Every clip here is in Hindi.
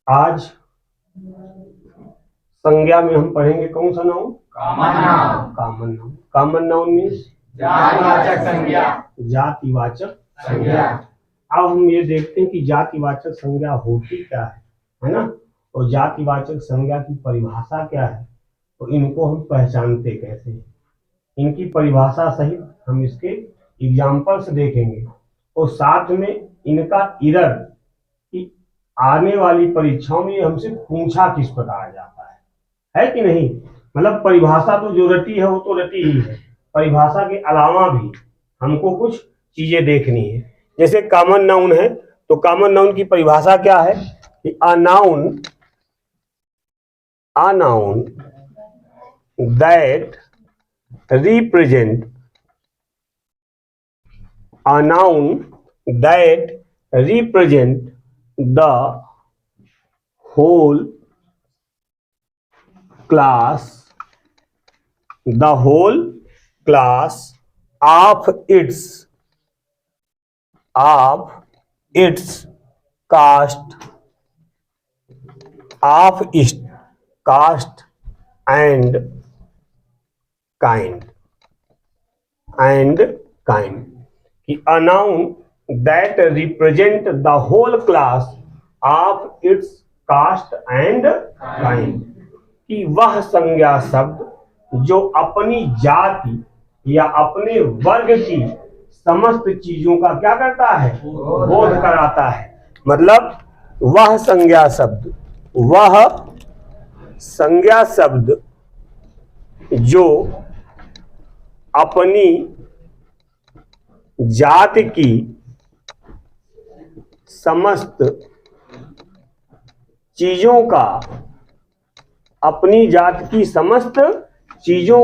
आज संज्ञा में हम पढ़ेंगे कौन सा noun? Common noun. Common noun. Common noun means जातिवाचक संज्ञा। जातिवाचक संज्ञा। अब हम ये देखते हैं कि जातिवाचक संज्ञा होती क्या है ना? और जातिवाचक संज्ञा की परिभाषा क्या है, तो इनको हम पहचानते कैसे हैं, इनकी परिभाषा सहित हम इसके एग्जाम्पल्स देखेंगे और साथ में इनका इरर कि आने वाली परीक्षाओं में हमसे पूछा किस प्रकार जाता है कि नहीं। मतलब परिभाषा तो जो रटी है वो तो रटी ही है, परिभाषा के अलावा भी हमको कुछ चीजें देखनी है। जैसे कॉमन नाउन है तो कॉमन नाउन की परिभाषा क्या है कि a noun that represent the whole class of its caste and kind कि a noun that represent the whole class of its caste and kind कि वह संज्ञा शब्द जो अपनी जाति या अपने वर्ग की समस्त चीजों का क्या करता है, बोध कराता है। मतलब वह संज्ञा शब्द जो अपनी जाति की समस्त चीजों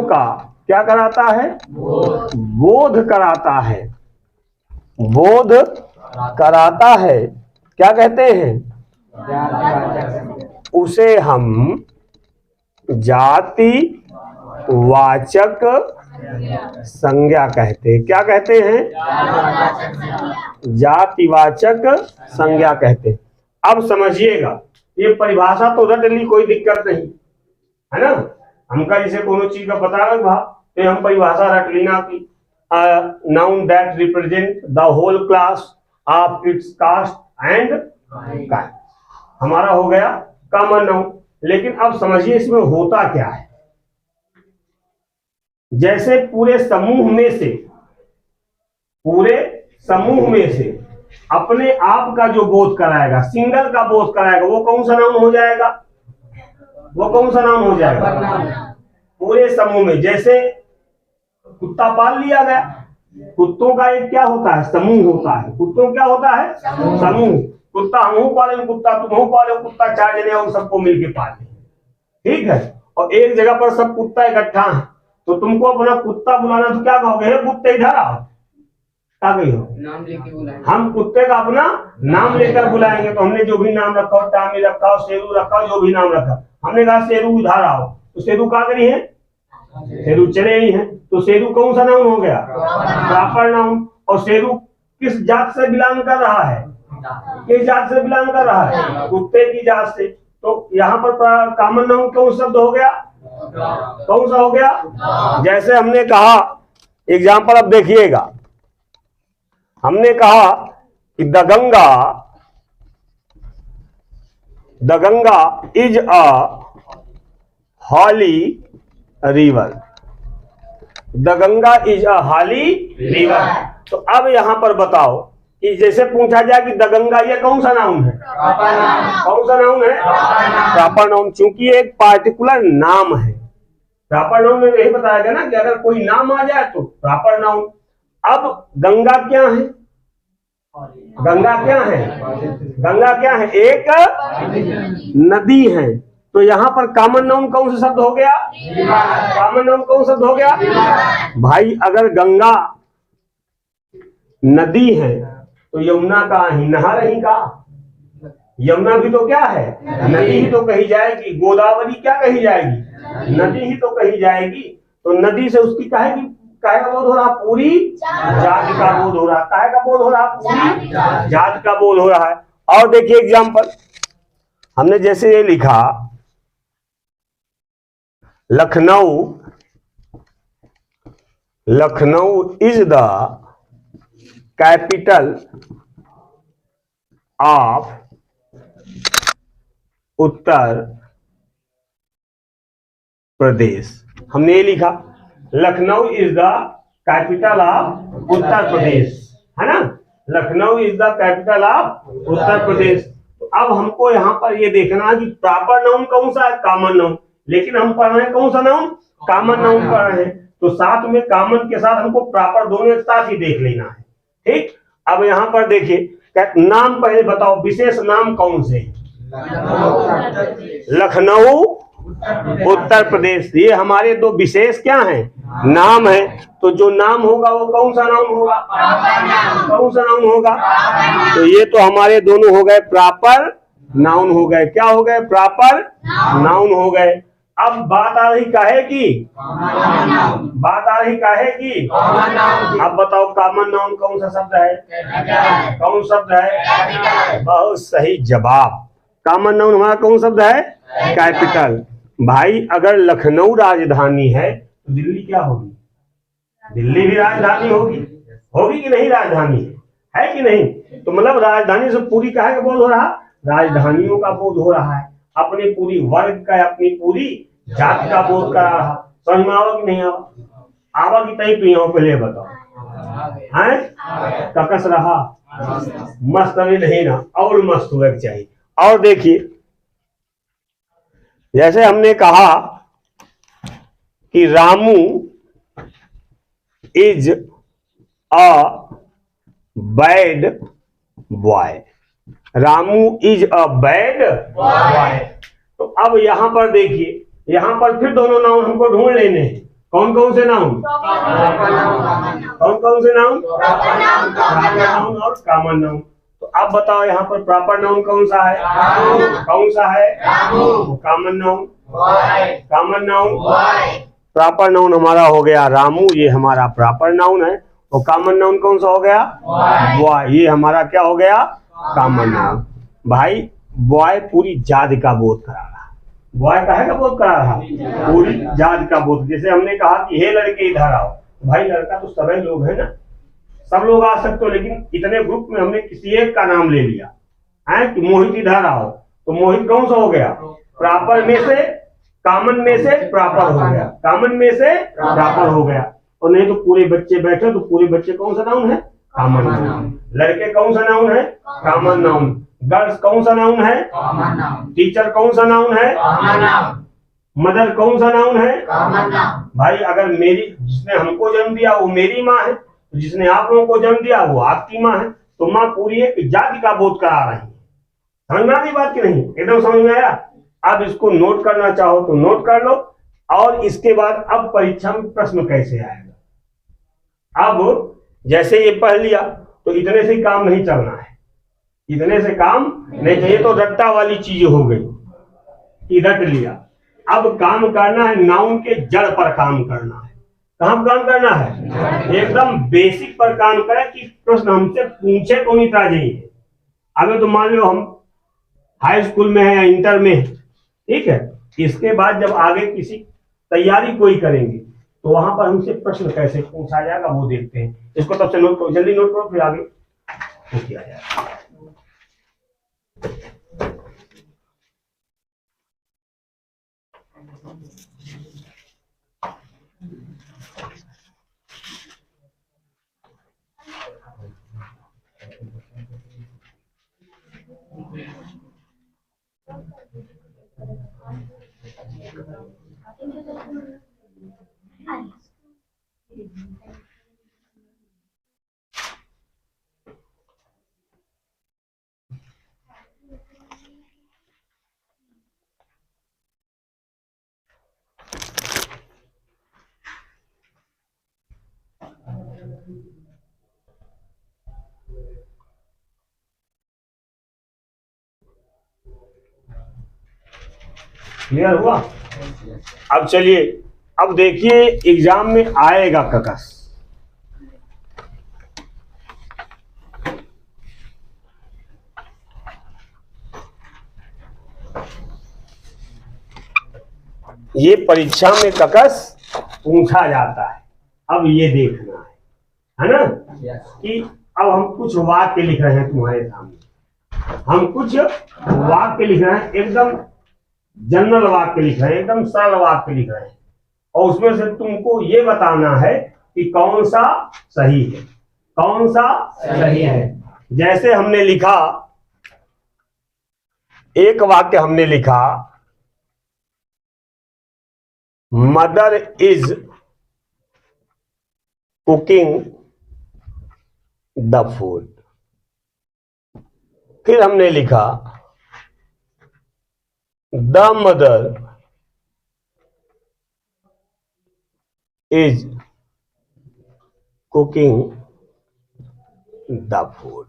का क्या कराता है, बोध कराता है। क्या कहते हैं, उसे हम जातिवाचक संज्ञा कहते हैं। क्या कहते हैं, जातिवाचक संज्ञा कहते हैं। अब समझिएगा, ये परिभाषा तो रट ली, कोई दिक्कत नहीं है ना। हमका जैसे कोनो चीज का पता लगा तो हम परिभाषा रट लेना कि noun that represent the whole class of its caste and kind, हमारा हो गया कॉमन नाउन। लेकिन अब समझिए इसमें होता क्या है। जैसे पूरे समूह में से अपने आप का जो बोध कराएगा, सिंगल का बोध कराएगा, वो कौन सा नाउन हो जाएगा, पूरे समूह में। जैसे कुत्ता पाल लिया गया, कुत्तों का एक क्या होता है, समूह होता है। कुत्तों क्या होता है, समूह। कुत्ता हम पाले, कुत्ता तुम पाले, कुत्ता 4 जने और सबको मिलके पाले, ठीक है। और एक जगह पर सब कुत्ता इकट्ठा है तो तुमको अपना कुत्ता बुलाना तो क्या कहोगे, हे कुत्ते इधर आओ, क्या कहो, नाम लेके बुलाएंगे। हम कुत्ते का अपना नाम लेकर बुलाएंगे। तो हमने जो भी नाम रखा हो, टामी रखा हो, शेरू रखा हो, जो भी नाम रखा, हमने कहा शेरू इधर आओ, तो शेरू क्या करी है, शेरू चले ही हैं। तो शेरू कौन सा नाउन हो गया, प्रॉपर नाउन। और शेरू किस जात से बिलोंग कर रहा है, किस जात से बिलोंग कर रहा है, कुत्ते की जात से। तो यहाँ पर कॉमन नाउन कौन शब्द हो गया, कौन सा हो गया। जैसे हमने कहा, एग्जाम्पल अब देखिएगा, हमने कहा कि the Ganga is a holy river, the Ganga is a holy river. तो अब यहां पर बताओ कि जैसे पूछा जाए कि द गंगा, ये कौन सा नाउन है, कौन सा नाउन है, प्रॉपर नाउन। चूंकि एक पार्टिकुलर नाम है, प्रॉपर नाउन में यही बताया गया ना कि अगर कोई नाम आ जाए तो प्रॉपर नाउन। अब गंगा क्या है, गंगा क्या है, एक नदी है। तो यहाँ पर कॉमन नाउन कौन सा शब्द हो गया, कॉमन नाउन कौन सा शब्द हो गया भाई। अगर गंगा नदी है तो यमुना का ही नहा रही का, यमुना भी तो क्या है, नदी ही तो कही जाएगी। गोदावरी क्या कही जाएगी, नदी ही तो कही जाएगी। तो नदी से उसकी कहेगी काहे का बोध हो रहा? पूरी जाति का बोध हो रहा। काहे का बोध हो रहा? पूरी जाति का बोध हो रहा है। और देखिए एग्जाम्पल, हमने जैसे ये लिखा, Lucknow is the capital of Uttar Pradesh. हमने ये लिखा, Lucknow is the capital of Uttar Pradesh, है ना। Lucknow is the capital of Uttar Pradesh. तो अब हमको यहाँ पर ये देखना है कि प्रॉपर नाउन कौन सा है? Common noun. लेकिन हम पढ़ रहे हैं कौन सा नाउन? कॉमन नाउन पढ़ रहे हैं। तो साथ में कॉमन के साथ हमको प्रॉपर दोनों एक साथ ही देख लेना है। ठीक, अब यहाँ पर देखिए, नाम पहले बताओ, विशेष नाम कौन से? लखनऊ उत्तर प्रदेश, ये हमारे दो विशेष क्या हैं? नाम है। तो जो नाम होगा वो कौन सा नाम होगा? कौन सा नाउन होगा? तो ये तो हमारे दोनों हो गए प्रॉपर नाउन हो गए। क्या हो गए? प्रॉपर नाउन हो गए। अब बात आ रही काहे की? बात आ रही काहे की? अब बताओ कॉमन नाउन कौन सा शब्द है? कौन शब्द है? बहुत सही जवाब। कॉमन नाउन हमारा कौन शब्द है? कैपिटल। भाई अगर लखनऊ राजधानी है तो दिल्ली क्या होगी? दिल्ली भी राजधानी होगी। होगी कि नहीं? राजधानी है कि नहीं? तो मतलब राजधानी से पूरी काहे का बोध हो रहा? राजधानियों का बोध हो रहा है। अपने पूरी वर्ग का, अपनी पूरी जाति का बोध कर रहा। समझ में आवा कि नहीं आवा? आवा कि नहीं? तो यहाँ पहले बताओ, हैं ककस रहा? मस्त नहीं ना, और मस्त हुआ चाहिए। और देखिए, जैसे हमने कहा कि Ramu is a bad boy. Ramu is a bad boy. तो अब यहां पर देखिए, यहां पर फिर दोनों नाउन हमको ढूंढ लेने हैं। कौन कौन से नाउन? कौन कौन से नाउन? प्रॉपर नाउन और कॉमन नाउन। तो अब बताओ यहाँ पर प्रॉपर नाउन कौन सा है? कौन सा है? Common noun. Common noun, proper noun हमारा हो गया रामू, ये हमारा प्रॉपर नाउन है। तो कॉमन नाउन कौन सा हो गया? बॉय। ये हमारा क्या हो गया? Common noun. भाई बॉय पूरी जाति का बोध करा रहा। बॉय काहे का बोध करा रहा? पूरी जाति का बोध। जैसे हमने कहा कि हे लड़के इधर आओ, भाई लड़का तो सभी लोग है ना, सब लोग आ सकते हो, लेकिन इतने ग्रुप में हमने किसी एक का नाम ले लिया है कि मोहित इधर आओ। तो मोहित कौन सा हो गया? प्रॉपर में से, कॉमन में से प्रॉपर हो गया। कॉमन में से प्रॉपर हो गया। और नहीं तो पूरे बच्चे बैठे, तो पूरे बच्चे कौन सा नाउन है? Common noun. लड़के कौन सा नाउन है? Common noun. गर्ल्स कौन सा नाउन है? Common noun. टीचर कौन सा नाउन है? Common noun. मदर कौन सा नाउन है? Common noun. भाई अगर मेरी, जिसने हमको जन्म दिया वो मेरी माँ है, जिसने आप लोगों को जन्म दिया वो आपकी माँ है। तो माँ पूरी एक जाति का बोध करा रही है। समझ में आती बात की नहीं? एकदम समझ में आया? अब इसको नोट करना चाहो तो नोट कर लो। और इसके बाद अब परीक्षा में प्रश्न कैसे आएगा? अब जैसे ये पढ़ लिया तो इतने से काम नहीं चलना है, इतने से काम नहीं चाहिए। तो रट्टा वाली चीज हो गई कि रट लिया। अब काम करना है नाउन के जड़ पर काम करना है। कहाँ काम करना है? एकदम बेसिक पर काम करें कि प्रश्न हमसे पूछे तो नहीं चाहिए। अगर तो मान लो हम हाई स्कूल में है या इंटर में है, ठीक है, इसके बाद जब आगे किसी तैयारी कोई करेंगे तो वहां पर हमसे प्रश्न कैसे पूछा जाएगा वो देखते हैं। इसको तब से नोट करो, जल्दी नोट करो, फिर आगे वो किया जाएगा। क्लियर हुआ? अब चलिए अब देखिए एग्जाम में आएगा ककस। ये परीक्षा में ककस पूछा जाता है। अब ये देखना है ना, कि अब हम कुछ वाक्य लिख रहे हैं तुम्हारे सामने। हम कुछ वाक्य लिख रहे हैं, एकदम जनरल वाक्य लिख रहे हैं, एकदम सरल वाक्य लिख रहे हैं, और उसमें से तुमको ये बताना है कि कौन सा सही है, कौन सा सही है। जैसे हमने लिखा, एक वाक्य हमने लिखा, mother is cooking the food. फिर हमने लिखा, the mother is cooking the food.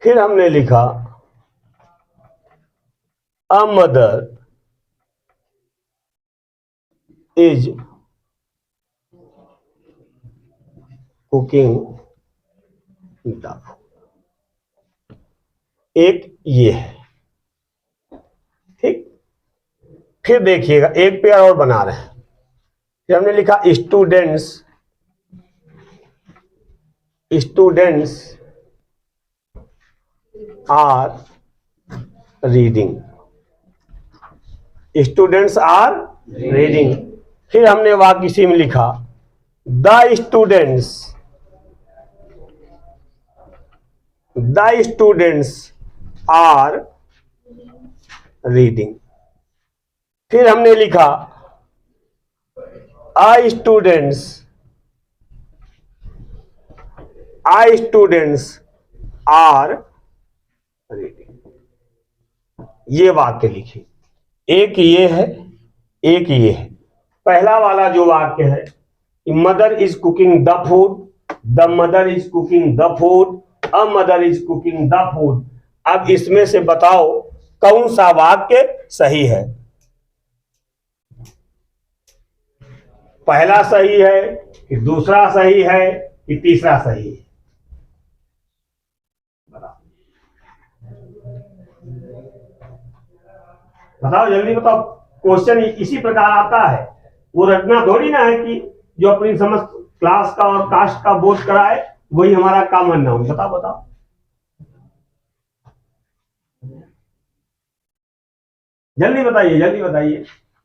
फिर हमने लिखा, a mother is cooking the food. एक ये है, ठीक। फिर देखिएगा, एक पेयर और बना रहे हैं। फिर हमने लिखा, students are reading. Students are reading. फिर हमने वाक्य इसी में लिखा, द स्टूडेंट्स आर रीडिंग। फिर हमने लिखा, I students are reading। ये वाक्य लिखिए, एक ये है, एक ये है। पहला वाला जो वाक्य है, mother is cooking the food, the mother is cooking the food, a mother is cooking the food. अब इसमें से बताओ कौन सा वाक्य सही है। पहला सही है कि दूसरा सही है कि तीसरा सही है? बताओ, जल्दी बताओ। क्वेश्चन इसी प्रकार आता है, वो रटना थोड़ी ना है कि जो अपनी समस्त क्लास का और कास्ट का बोध कराए वही हमारा कॉमन नाउन। बताओ बताओ, जल्दी बताइए, जल्दी बताइए।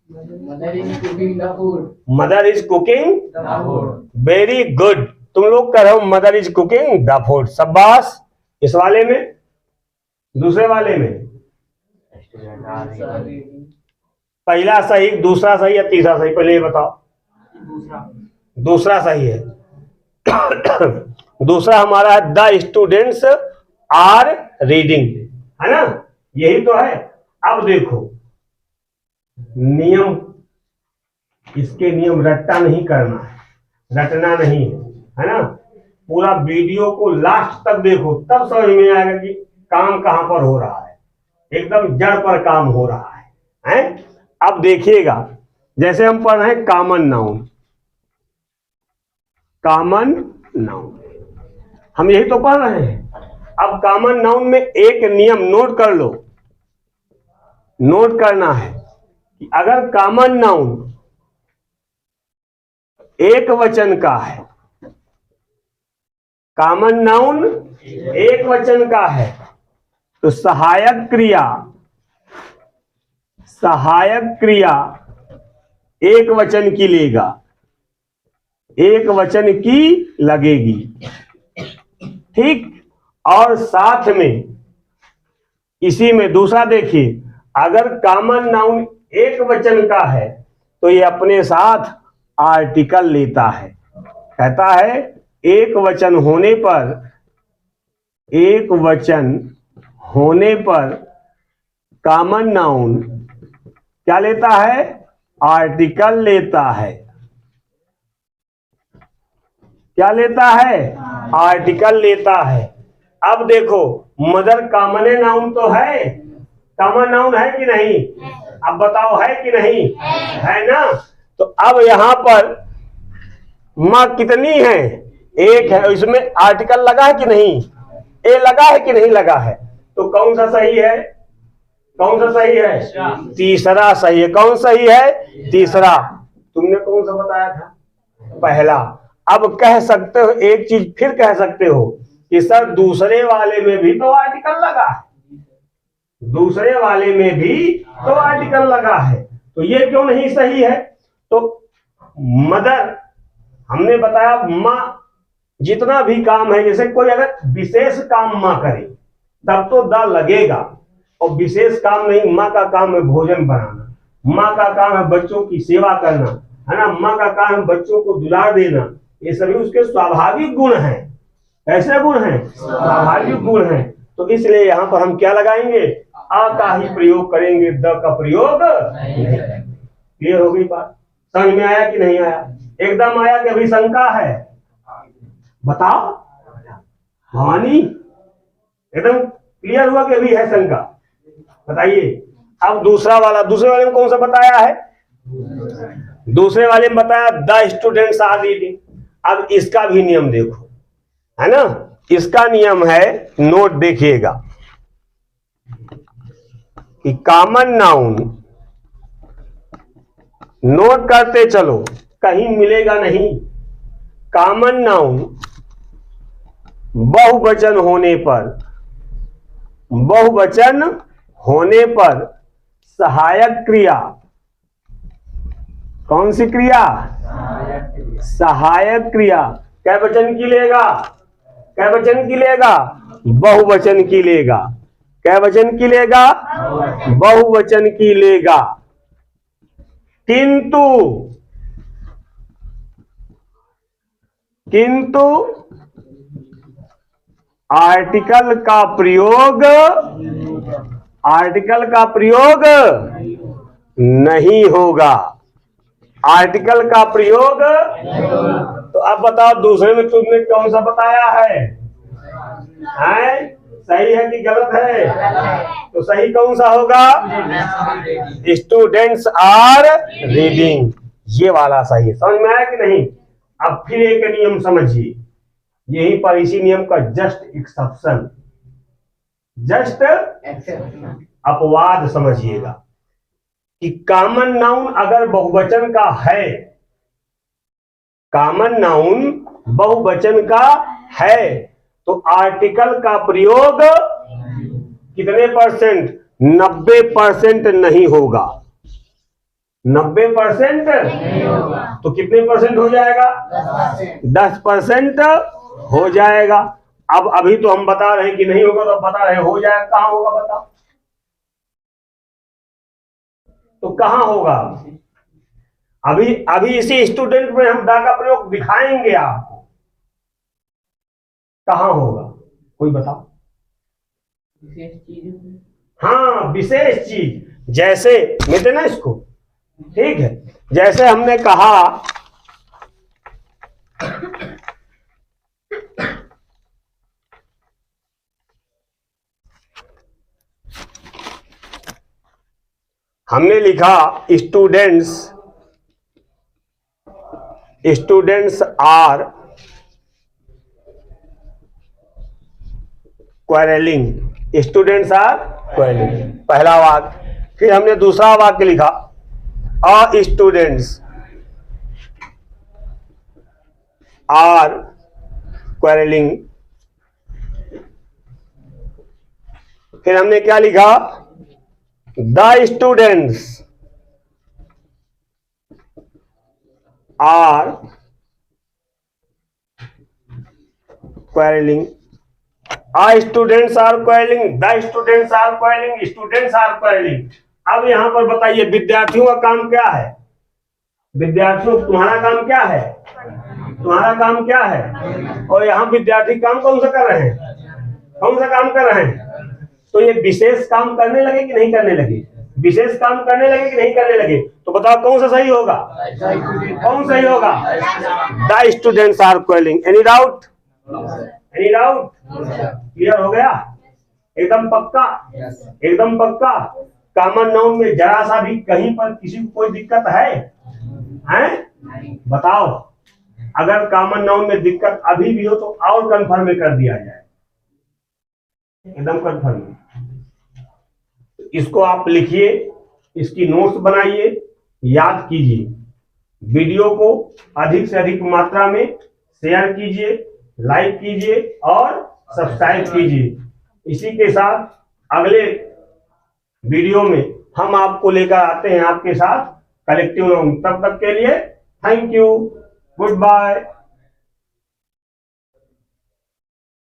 Mother is cooking the food. Mother is cooking the food. Very good. तुम लोग कह रहे हो mother is cooking the food, शाबाश। इस वाले में, दूसरे वाले में पहला सही, दूसरा सही या तीसरा सही? पहले ये बताओ। दूसरा सही है। दूसरा हमारा है, द स्टूडेंट्स आर रीडिंग, है ना, यही तो है। अब देखो नियम, इसके नियम रट्टा नहीं करना है, रटना नहीं है ना। पूरा वीडियो को लास्ट तक देखो, तब समझ में आएगा कि काम कहां पर हो रहा है। एकदम जड़ पर काम हो रहा है? अब देखिएगा, जैसे हम पढ़ रहे हैं कॉमन नाउन, कॉमन नाउन हम यही तो पढ़ रहे हैं। अब कॉमन नाउन में एक नियम नोट कर लो, नोट करना है कि अगर कॉमन नाउन एक वचन का है, कॉमन नाउन एक वचन का है, तो सहायक क्रिया एक वचन की लेगा, एक वचन की लगेगी, ठीक। और साथ में इसी में दूसरा देखिए, अगर कॉमन नाउन एक वचन का है तो ये अपने साथ आर्टिकल लेता है। कहता है एक वचन होने पर कॉमन नाउन क्या लेता है? आर्टिकल लेता है। क्या लेता है? आर्टिकल लेता है। अब देखो, मदर कॉमन नाउन तो है, कॉमन नाउन है कि नहीं? अब बताओ है कि नहीं? है ना? तो अब यहाँ पर माँ कितनी है? एक है। इसमें आर्टिकल लगा है कि नहीं? ए लगा है कि नहीं लगा है? तो कौन सा सही है? कौन सा सही है? तीसरा सही है। कौन सही है? तीसरा। तुमने कौन सा बताया था? पहला। अब कह सकते हो एक चीज फिर कह सकते हो कि सर दूसरे वाले में भी तो आर्टिकल लगा है, दूसरे वाले में भी तो आर्टिकल लगा है, तो ये क्यों नहीं सही है? तो मदर हमने बताया माँ जितना भी काम है, जैसे कोई अगर विशेष काम माँ करे तब तो द लगेगा, और विशेष काम नहीं। माँ का काम है भोजन बनाना, माँ का काम है बच्चों की सेवा करना, है ना, माँ का काम है बच्चों को दुलार देना। ये सभी उसके स्वाभाविक गुण हैं। कैसे गुण हैं? स्वाभाविक गुण हैं। तो इसलिए यहाँ पर हम क्या लगाएंगे? आ का ही प्रयोग करेंगे, द का प्रयोग नहीं। क्लियर हो गई बात? समझ में आया कि नहीं आया? एकदम आया कि अभी शंका है? बताओ भवानी, एकदम क्लियर हुआ कि अभी है शंका? बताइए। अब दूसरे वाले में कौन सा बताया है? दूसरे वाले में बताया द स्टूडेंट्स आर रीडिंग। अब इसका भी नियम देखो, है ना? इसका नियम है, नोट देखिएगा कि कॉमन नाउन, नोट करते चलो कहीं मिलेगा नहीं। कॉमन नाउन बहुवचन होने पर सहायक क्रिया, कौन सी क्रिया? सहायक क्रिया कै वचन की लेगा? कै वचन की लेगा? बहुवचन की लेगा। कै वचन की लेगा? बहुवचन की लेगा। किंतु आर्टिकल का प्रयोग नहीं होगा। आर्टिकल का प्रयोग। तो अब बताओ दूसरे में तुमने कौन सा बताया है? सही है कि गलत है? तो सही कौन सा होगा? स्टूडेंट्स आर रीडिंग, ये वाला सही है। समझ में आया कि नहीं? अब फिर एक नियम समझिए, यहीं पर इसी नियम का जस्ट एक्सेप्शन, जस्ट अपवाद समझिएगा कि कॉमन नाउन अगर बहुवचन का है, कॉमन नाउन बहुवचन का है, तो आर्टिकल का प्रयोग कितने परसेंट? 90% नहीं होगा। 90% नहीं होगा। तो कितने परसेंट हो जाएगा? 10% हो जाएगा। अब अभी तो हम बता रहे हैं कि नहीं होगा, तो बता रहे हो जाएगा। कहां होगा बताओ? तो कहां होगा? अभी इसी स्टूडेंट में हम दा का प्रयोग दिखाएंगे आपको। कहां होगा कोई बताओ? हाँ, विशेष चीज। जैसे मिटे ना इसको, ठीक है? जैसे हमने कहा हमने लिखा students are quarrelling, students are quarrelling, पहला वाक्य। फिर हमने दूसरा वाक्य लिखा अ स्टूडेंट्स आर क्वारलिंग। फिर हमने क्या लिखा? The students are quarrelling. Students are quarrelling, the students are quarrelling, students are quarrelling. अब यहां पर बताइए विद्यार्थियों का काम क्या है? विद्यार्थियों, तुम्हारा काम क्या है? तुम्हारा काम क्या है? और यहाँ विद्यार्थी काम कौन सा कर रहे हैं? कौन सा काम कर रहे हैं? तो ये विशेष काम करने लगे कि नहीं करने लगे? विशेष काम करने लगे कि नहीं करने लगे? तो बताओ कौन सा सही होगा? कौन सही होगा? The students are quarrelling. Any doubt? Any doubt? Clear हो गया? एकदम पक्का? एकदम पक्का? कॉमन नाउन में जरा सा भी कहीं पर किसी को कोई दिक्कत है? हैं? बताओ। अगर कॉमन नाउन में दिक्कत अभी भी हो तो और कंफर्म कर दिया जाए, एकदम कंफर्म। इसको आप लिखिए, इसकी नोट्स बनाइए, याद कीजिए। वीडियो को अधिक से अधिक मात्रा में शेयर कीजिए, लाइक कीजिए और सब्सक्राइब कीजिए। इसी के साथ अगले वीडियो में हम आपको लेकर आते हैं आपके साथ कलेक्टिव नाउन। तब तक के लिए थैंक यू, गुड बाय।